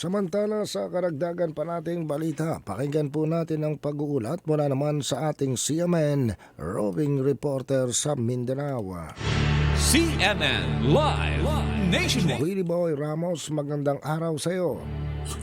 Samantala sa karagdagan pa nating balita, pakinggan po natin ang pag-uulat mula naman sa ating CMN roving reporter sa Mindanao. CMN Live Nationwide. Willie Boy Ramos, magandang araw sa iyo.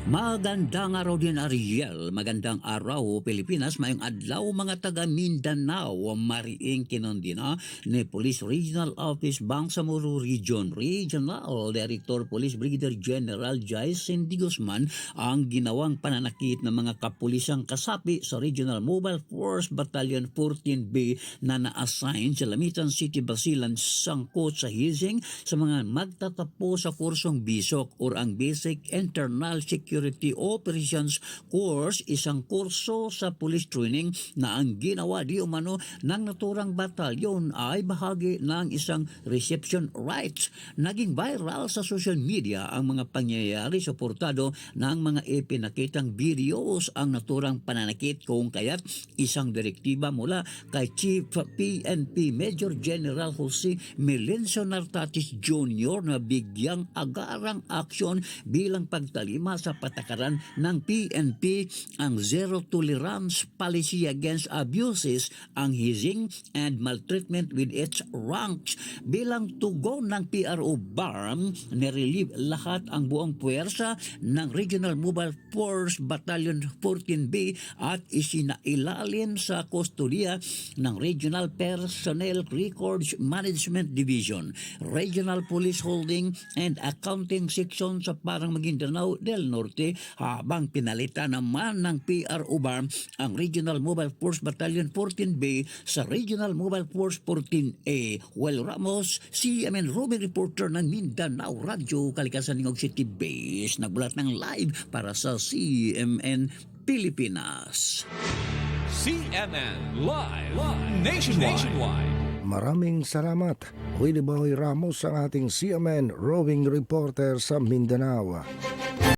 Magandang araw din Ariel, magandang araw Pilipinas, mayong adlaw mga taga Mindanao, mariing kinondina ni Police Regional Office Bangsamoro Region Regional Director Police Brigadier General Jason D. Guzman ang ginawang pananakit ng mga kapulisang kasapi sa Regional Mobile Force Battalion 14B na na-assign sa Lamitan City, Basilan, sangkot sa hizing sa mga magtatapos sa kursong BISOC or ang Basic Internal Security Operations Course, isang kurso sa police training na ang ginawa di umano ng naturang batalyon ay bahagi ng isang reception rites. Naging viral sa social media ang mga pangyayari suportado ng mga ipinakitang videos ang naturang pananakit, kung kaya't isang direktiba mula kay Chief PNP Major General Jose Melencio Nartatis Jr. na bigyang agarang aksyon bilang pagtalima sa patakaran ng PNP ang Zero Tolerance Policy Against Abuses, ang hazing and maltreatment with its ranks. Bilang tugon ng PRO BARM, nirelieve lahat ang buong puwersa ng Regional Mobile Force Battalion 14B at isinailalim sa kustodiya ng Regional Personnel Records Management Division, Regional Police Holding and Accounting Section sa Parang Maguindanao del Norte, habang pinalitan naman ng PRO BARM ang Regional Mobile Force Battalion 14B sa Regional Mobile Force 14A. Well Ramos, CMN roving reporter ng Mindanao Radio, Kalikasan Ningog City Base, nagbulat ng live para sa CMN Pilipinas. CMN Live Nationwide. Maraming salamat, Willie Boy Ramos, ang ating CMN roving reporter sa Mindanao.